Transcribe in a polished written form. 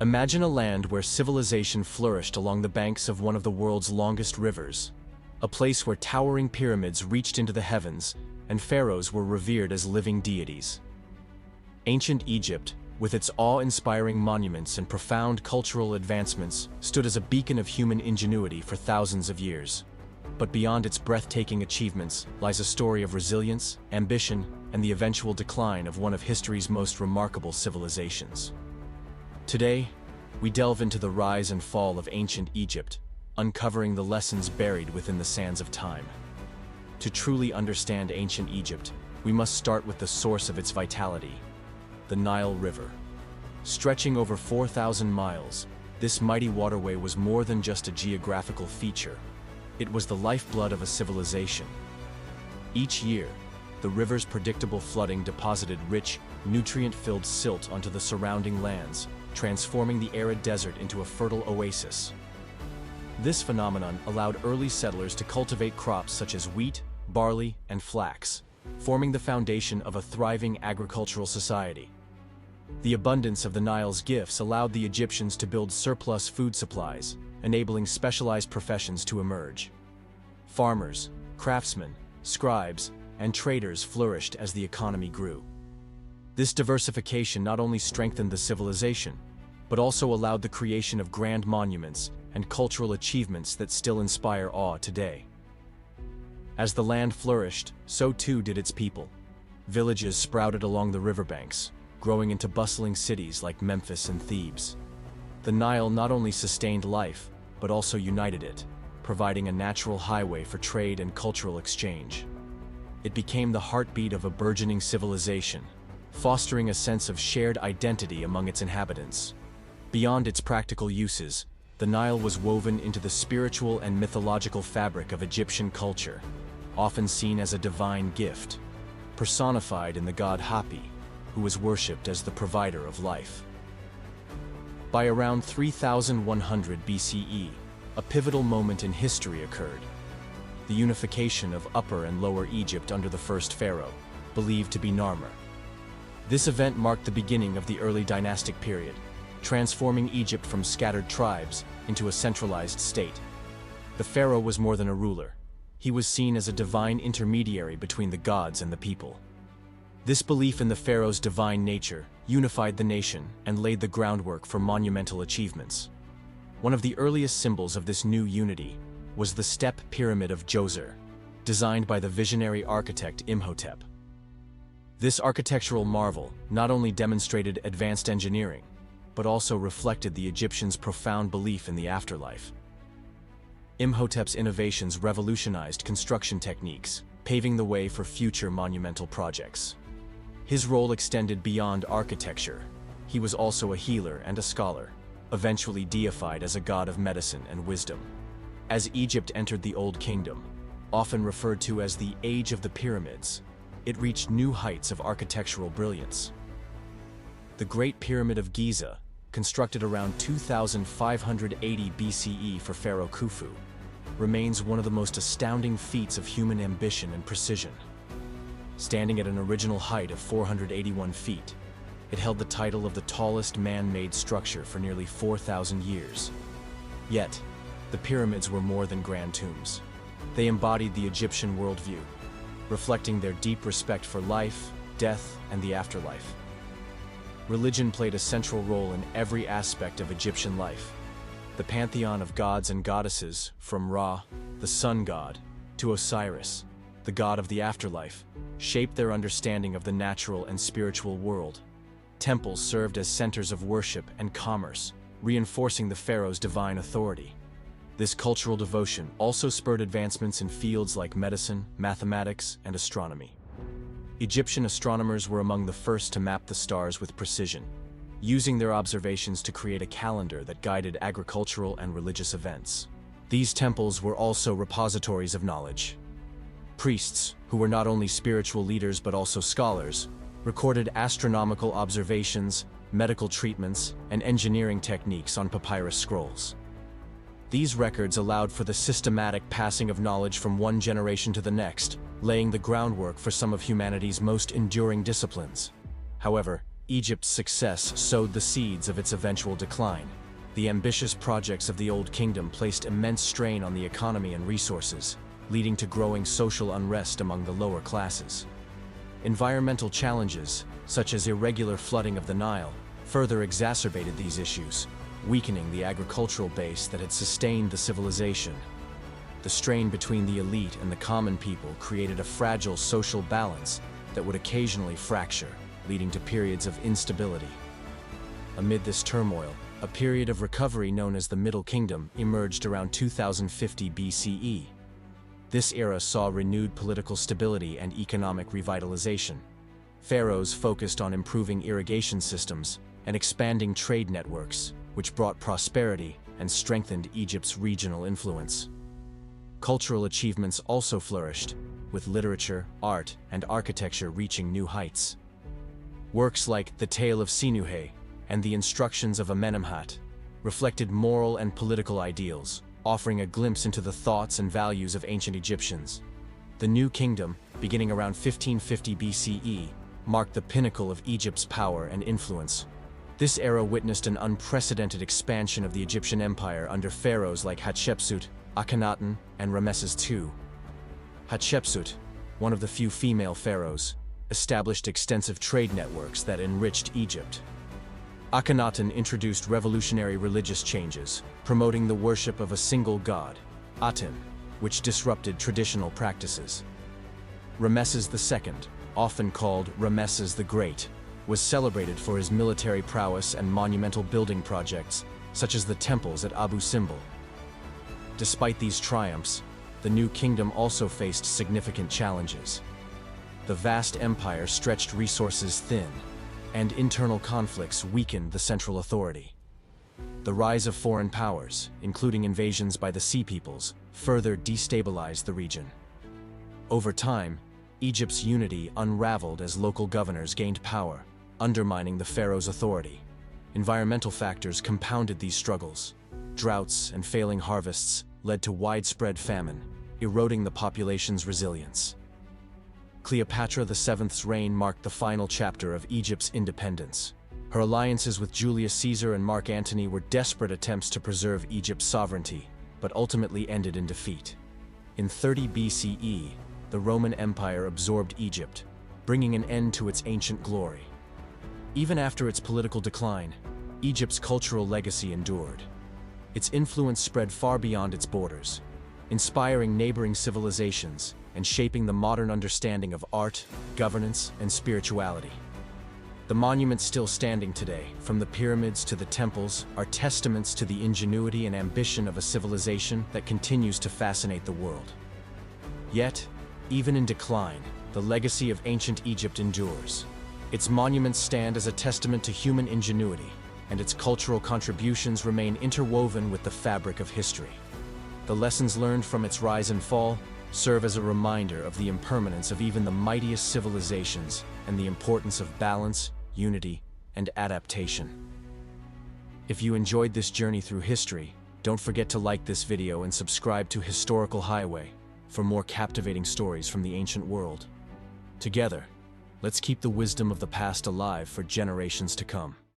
Imagine a land where civilization flourished along the banks of one of the world's longest rivers, a place where towering pyramids reached into the heavens and pharaohs were revered as living deities. Ancient Egypt, with its awe-inspiring monuments and profound cultural advancements, stood as a beacon of human ingenuity for thousands of years. But beyond its breathtaking achievements lies a story of resilience, ambition, and the eventual decline of one of history's most remarkable civilizations. Today, we delve into the rise and fall of ancient Egypt, uncovering the lessons buried within the sands of time. To truly understand ancient Egypt, we must start with the source of its vitality: the Nile River. Stretching over 4,000 miles, this mighty waterway was more than just a geographical feature. It was the lifeblood of a civilization. Each year, the river's predictable flooding deposited rich, nutrient-filled silt onto the surrounding lands, transforming the arid desert into a fertile oasis. This phenomenon allowed early settlers to cultivate crops such as wheat, barley, and flax, forming the foundation of a thriving agricultural society. The abundance of the Nile's gifts allowed the Egyptians to build surplus food supplies, enabling specialized professions to emerge. Farmers, craftsmen, scribes, and traders flourished as the economy grew. This diversification not only strengthened the civilization, but also allowed the creation of grand monuments and cultural achievements that still inspire awe today. As the land flourished, so too did its people. Villages sprouted along the riverbanks, growing into bustling cities like Memphis and Thebes. The Nile not only sustained life, but also united it, providing a natural highway for trade and cultural exchange. It became the heartbeat of a burgeoning civilization, fostering a sense of shared identity among its inhabitants. Beyond its practical uses, the Nile was woven into the spiritual and mythological fabric of Egyptian culture, often seen as a divine gift, personified in the god Hapi, who was worshipped as the provider of life. By around 3100 BCE, a pivotal moment in history occurred: the unification of Upper and Lower Egypt under the first pharaoh, believed to be Narmer. This event marked the beginning of the early dynastic period, transforming Egypt from scattered tribes into a centralized state. The pharaoh was more than a ruler. He was seen as a divine intermediary between the gods and the people. This belief in the pharaoh's divine nature unified the nation and laid the groundwork for monumental achievements. One of the earliest symbols of this new unity was the step pyramid of Djoser, designed by the visionary architect Imhotep. This architectural marvel not only demonstrated advanced engineering, but also reflected the Egyptians' profound belief in the afterlife. Imhotep's innovations revolutionized construction techniques, paving the way for future monumental projects. His role extended beyond architecture. He was also a healer and a scholar, eventually deified as a god of medicine and wisdom. As Egypt entered the Old Kingdom, often referred to as the Age of the Pyramids, it reached new heights of architectural brilliance. The Great Pyramid of Giza, constructed around 2580 BCE for Pharaoh Khufu, remains one of the most astounding feats of human ambition and precision. Standing at an original height of 481 feet, it held the title of the tallest man-made structure for nearly 4,000 years. Yet, the pyramids were more than grand tombs. They embodied the Egyptian worldview, reflecting their deep respect for life, death, and the afterlife. Religion played a central role in every aspect of Egyptian life. The pantheon of gods and goddesses, from Ra, the sun god, to Osiris, the god of the afterlife, shaped their understanding of the natural and spiritual world. Temples served as centers of worship and commerce, reinforcing the pharaoh's divine authority. This cultural devotion also spurred advancements in fields like medicine, mathematics, and astronomy. Egyptian astronomers were among the first to map the stars with precision, using their observations to create a calendar that guided agricultural and religious events. These temples were also repositories of knowledge. Priests, who were not only spiritual leaders but also scholars, recorded astronomical observations, medical treatments, and engineering techniques on papyrus scrolls. These records allowed for the systematic passing of knowledge from one generation to the next, laying the groundwork for some of humanity's most enduring disciplines. However, Egypt's success sowed the seeds of its eventual decline. The ambitious projects of the Old Kingdom placed immense strain on the economy and resources, leading to growing social unrest among the lower classes. Environmental challenges, such as irregular flooding of the Nile, further exacerbated these issues, weakening the agricultural base that had sustained the civilization. The strain between the elite and the common people created a fragile social balance that would occasionally fracture, leading to periods of instability. Amid this turmoil, a period of recovery known as the Middle Kingdom emerged around 2050 BCE. This era saw renewed political stability and economic revitalization. Pharaohs focused on improving irrigation systems and expanding trade networks, which brought prosperity and strengthened Egypt's regional influence. Cultural achievements also flourished, with literature, art, and architecture reaching new heights. Works like The Tale of Sinuhe and The Instructions of Amenemhat reflected moral and political ideals, offering a glimpse into the thoughts and values of ancient Egyptians. The New Kingdom, beginning around 1550 BCE, marked the pinnacle of Egypt's power and influence. This era witnessed an unprecedented expansion of the Egyptian empire under pharaohs like Hatshepsut, Akhenaten, and Ramesses II. Hatshepsut, one of the few female pharaohs, established extensive trade networks that enriched Egypt. Akhenaten introduced revolutionary religious changes, promoting the worship of a single god, Aten, which disrupted traditional practices. Ramesses II, often called Ramesses the Great, was celebrated for his military prowess and monumental building projects, such as the temples at Abu Simbel. Despite these triumphs, the New Kingdom also faced significant challenges. The vast empire stretched resources thin, and internal conflicts weakened the central authority. The rise of foreign powers, including invasions by the Sea Peoples, further destabilized the region. Over time, Egypt's unity unraveled as local governors gained power, undermining the pharaoh's authority. Environmental factors compounded these struggles. Droughts and failing harvests led to widespread famine, eroding the population's resilience. Cleopatra VII's reign marked the final chapter of Egypt's independence. Her alliances with Julius Caesar and Mark Antony were desperate attempts to preserve Egypt's sovereignty, but ultimately ended in defeat. In 30 BCE, the Roman Empire absorbed Egypt, bringing an end to its ancient glory. Even after its political decline, Egypt's cultural legacy endured. Its influence spread far beyond its borders, inspiring neighboring civilizations and shaping the modern understanding of art, governance, and spirituality. The monuments still standing today, from the pyramids to the temples, are testaments to the ingenuity and ambition of a civilization that continues to fascinate the world. Yet, even in decline, the legacy of ancient Egypt endures. Its monuments stand as a testament to human ingenuity, and its cultural contributions remain interwoven with the fabric of history. The lessons learned from its rise and fall serve as a reminder of the impermanence of even the mightiest civilizations and the importance of balance, unity, and adaptation. If you enjoyed this journey through history, don't forget to like this video and subscribe to Historical Highway for more captivating stories from the ancient world. Together, let's keep the wisdom of the past alive for generations to come.